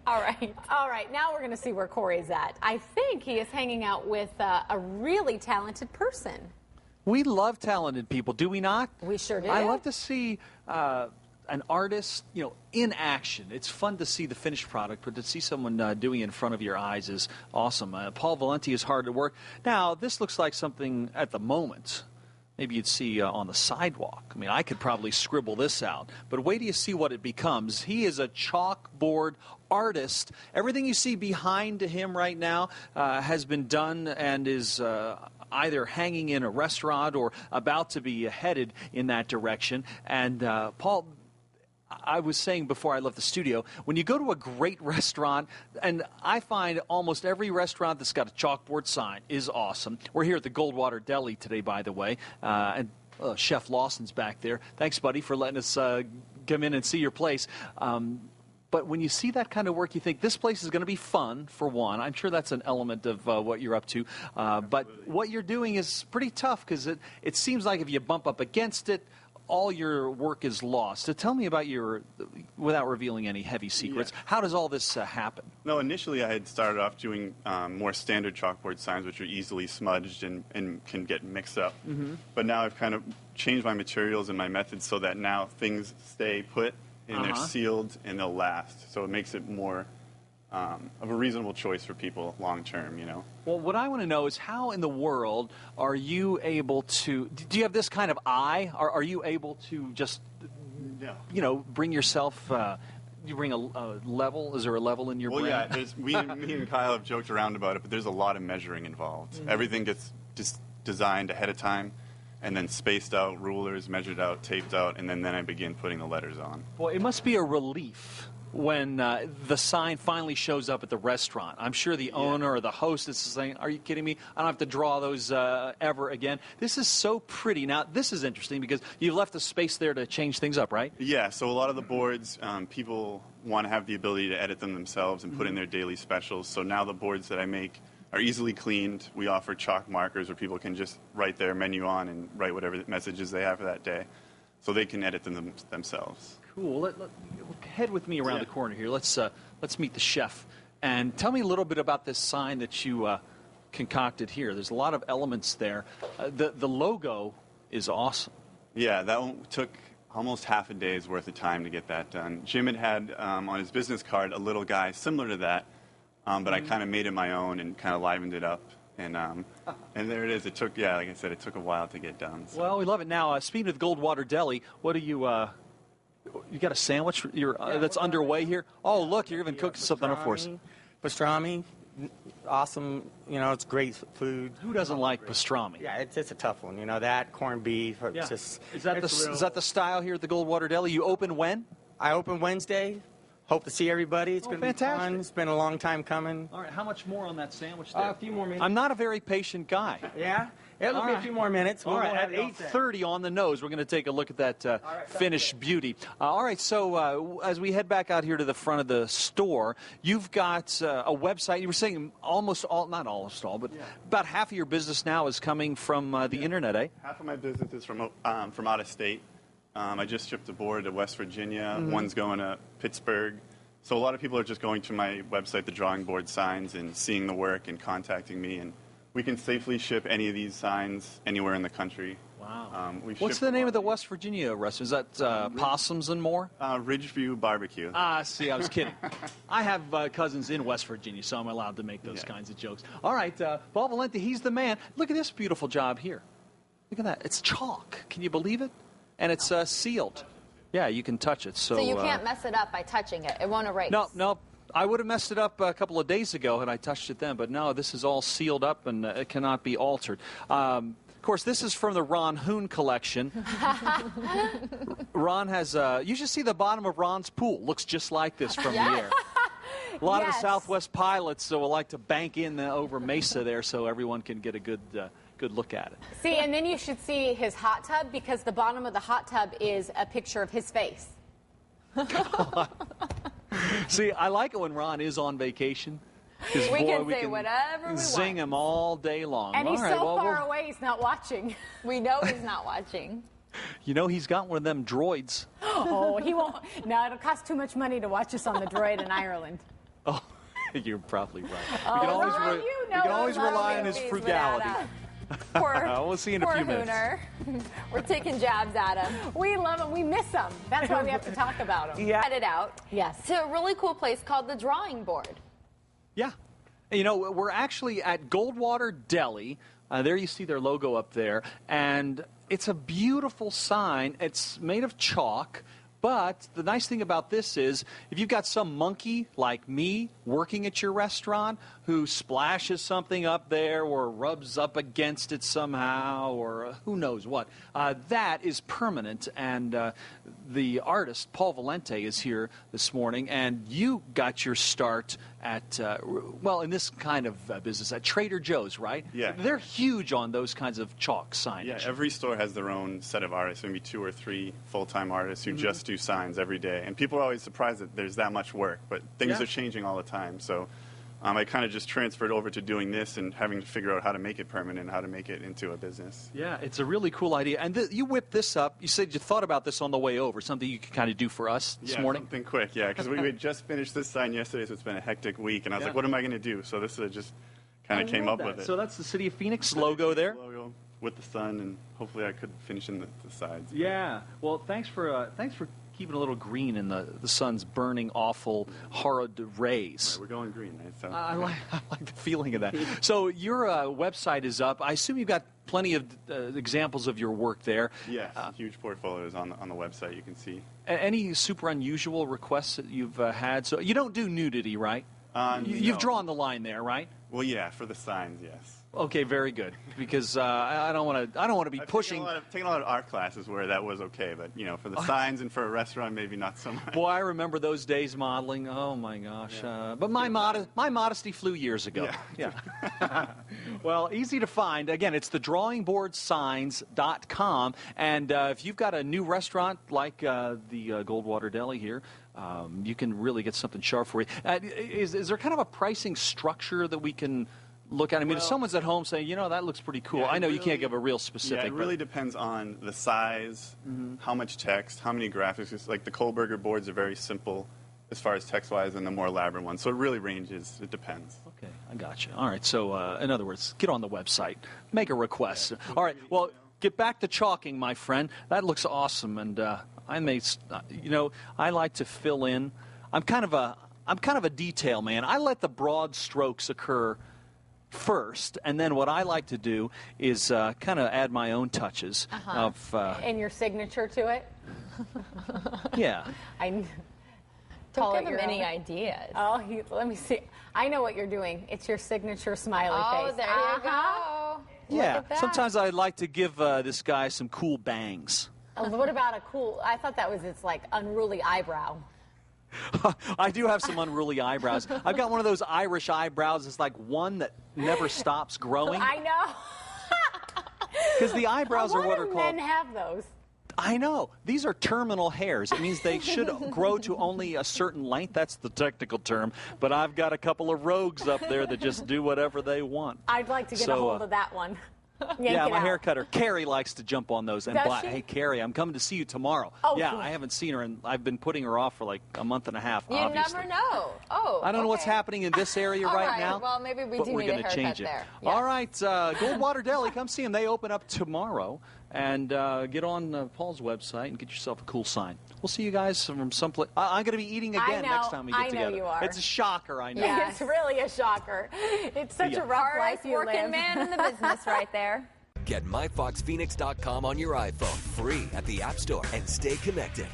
All right. Now we're going to see where Cory's at. I think he is hanging out with a really talented person. We love talented people, do we not? We sure do. I love to see an artist, in action. It's fun to see the finished product, but to see someone doing it in front of your eyes is awesome. Paul Valente is hard at work. Now, this looks like something at the moment maybe you'd see on the sidewalk. I mean, I could probably scribble this out, but wait till you see what it becomes. He is a chalkboard artist. Everything you see behind him right now has been done and is either hanging in a restaurant or about to be headed in that direction. And Paul, I was saying before I left the studio, when you go to a great restaurant, and I find almost every restaurant that's got a chalkboard sign is awesome. We're here at the Goldwater Deli today, by the way, and Chef Lawson's back there. Thanks, buddy, for letting us come in and see your place. But when you see that kind of work, you think this place is going to be fun, for one. I'm sure that's an element of what you're up to. But what you're doing is pretty tough because it seems like if you bump up against it, all your work is lost. So tell me about without revealing any heavy secrets, how does all this happen? No, initially I had started off doing more standard chalkboard signs, which are easily smudged and can get mixed up. Mm-hmm. But now I've kind of changed my materials and my methods so that now things stay put and they're sealed and they'll last. So it makes it more of a reasonable choice for people long term, Well, what I want to know is how in the world are you able to, do you have this kind of eye? Are you able to just, bring yourself, you bring a level? Is there a level in your brain? Well, yeah, me and Kyle have joked around about it, but there's a lot of measuring involved. Mm-hmm. Everything gets just designed ahead of time and then spaced out, rulers measured out, taped out, and then I begin putting the letters on. Well, it must be a relief when the sign finally shows up at the restaurant. I'm sure the owner or the host is saying, are you kidding me? I don't have to draw those ever again. This is so pretty. Now, this is interesting because you've left a space there to change things up, right? Yeah, so a lot of the boards, people want to have the ability to edit them themselves and put in their daily specials. So now the boards that I make are easily cleaned. We offer chalk markers where people can just write their menu on and write whatever messages they have for that day. So they can edit them themselves. Cool. Head with me around the corner here. Let's meet the chef. And tell me a little bit about this sign that you concocted here. There's a lot of elements there. The logo is awesome. Yeah, that one took almost half a day's worth of time to get that done. Jim had on his business card a little guy similar to that, but I kind of made it my own and kind of livened it up. And there it is. It took, like I said, it took a while to get done. So. Well, we love it. Now, speaking of Goldwater Deli, what do you got a sandwich that's underway here? Oh, look, you're even cooking something up for us. Pastrami, awesome. It's great food. Who doesn't like pastrami? Yeah, it's a tough one. That corned beef. Yeah. Is that the style here at the Goldwater Deli? You open when? I open Wednesday. Hope to see everybody. It's going to be fantastic. fun. It's been a long time coming. All right, how much more on that sandwich there? A few more minutes. I'm not a very patient guy. Yeah? It'll be a few more minutes. All right, at 8:30 on the nose, we're going to take a look at that finished beauty. All right, so as we head back out here to the front of the store, you've got a website. You were saying not almost all, but about half of your business now is coming from the internet, eh? Half of my business is from out of state. I just shipped a board to West Virginia. Mm-hmm. One's going to Pittsburgh. So a lot of people are just going to my website, the Drawing Board Signs, and seeing the work and contacting me. And we can safely ship any of these signs anywhere in the country. Wow. What's the name of the West Virginia restaurant? Is that Possums and More? Ridgeview Barbecue. See, I was kidding. I have cousins in West Virginia, so I'm allowed to make those kinds of jokes. All right, Paul Valente, he's the man. Look at this beautiful job here. Look at that. It's chalk. Can you believe it? And it's sealed. Yeah, you can touch it. So you can't mess it up by touching it. It won't erase. No. I would have messed it up a couple of days ago had I touched it then. But no, this is all sealed up and it cannot be altered. Of course, this is from the Ron Hoon collection. Ron has, you should see the bottom of Ron's pool. Looks just like this from the air. A lot of the Southwest pilots will like to bank in over Mesa there so everyone can get a good look at it. See, and then you should see his hot tub because the bottom of the hot tub is a picture of his face. See, I like it when Ron is on vacation. We can say whatever we want. Zing him all day long. And he's so far away, he's not watching. We know he's not watching. He's got one of them droids. Oh, he won't. No, it'll cost too much money to watch us on the droid in Ireland. Oh, you're probably right. Oh, we can always rely on his frugality. Poor, We'll see in a few minutes. Hooner. We're taking jabs at him. We love him. We miss him. That's why we have to talk about him. Yeah. Headed out. Yes. To a really cool place called the Drawing Board. Yeah. You know, we're actually at Goldwater Deli. There you see their logo up there. And it's a beautiful sign. It's made of chalk. But the nice thing about this is if you've got some monkey like me working at your restaurant who splashes something up there or rubs up against it somehow or who knows what, that is permanent. And the artist, Paul Valente, is here this morning. And you got your start at, well, in this kind of business, at Trader Joe's, right? Yeah. They're huge on those kinds of chalk signage. Yeah, every store has their own set of artists, maybe 2 or 3 full-time artists who just do signs every day. And people are always surprised that there's that much work, but things are changing all the time. So I kind of just transferred over to doing this and having to figure out how to make it permanent, how to make it into a business. Yeah, it's a really cool idea. And you whipped this up. You said you thought about this on the way over, something you could kind of do for us this morning? Something quick, because we had just finished this sign yesterday, so it's been a hectic week. And I was like, what am I going to do? So this just kind of came up with it. So that's the City of Phoenix logo there? Logo with the sun, and hopefully I could finish in the sides. Yeah. Well, thanks for keeping a little green in the sun's burning, awful, horrid rays. Right, we're going green, right? So. I like the feeling of that. So your website is up. I assume you've got plenty of examples of your work there. Yes, huge portfolios on the website, you can see. Any super unusual requests that you've had? So you don't do nudity, right? You've drawn the line there, right? Well, yeah, for the signs, yes. Okay, very good. Because I don't want to be pushing. I've taken a lot of art classes where that was okay, but for the signs and for a restaurant, maybe not so much. Boy, I remember those days modeling. Oh my gosh! But my modesty flew years ago. Yeah. Well, easy to find. Again, it's the drawingboardsigns.com, and if you've got a new restaurant like the Goldwater Deli here, you can really get something sharp for you. Is there kind of a pricing structure that we can look at? I mean, if someone's at home saying, that looks pretty cool. I know you can't give a real specific. Yeah, it really depends on the size, how much text, how many graphics. Like the Kohlberger boards are very simple as far as text-wise, and the more elaborate ones. So it really ranges. It depends. Okay, I got you. All right, so in other words, get on the website. Make a request. All right, well, get back to chalking, my friend. That looks awesome, and I like to fill in. I'm kind of a detail man. I let the broad strokes occur first, and then what I like to do is kind of add my own touches of and your signature to it. Yeah. Don't give him any ideas. Oh, let me see. I know what you're doing. It's your signature smiley face. Oh, there you go. Yeah. Sometimes I like to give this guy some cool bangs. What about a cool? I thought that was its like unruly eyebrow. I do have some unruly eyebrows. I've got one of those Irish eyebrows. It's like one that never stops growing. I know. Because the eyebrows are what are called. Men have those. I know. These are terminal hairs. It means they should grow to only a certain length. That's the technical term. But I've got a couple of rogues up there that just do whatever they want. I'd like to get a hold of that one. Yeah, my hair cutter. Carrie likes to jump on those. And hey, Carrie, I'm coming to see you tomorrow. Oh, yeah, cool. I haven't seen her, and I've been putting her off for like a month and a half, You obviously. never know. Oh, I don't know what's happening in this area right now. Well, maybe we but do we're need a gonna haircut change it. there. Yes. All right, Goldwater Deli, come see them. They open up tomorrow. And get on Paul's website and get yourself a cool sign. We'll see you guys from someplace. I'm going to be eating again next time we get together. I know you are. It's a shocker, I know. Yeah, it's really a shocker. It's such a rough life you live. Working man in the business right there. Get myfoxphoenix.com on your iPhone free at the App Store and stay connected.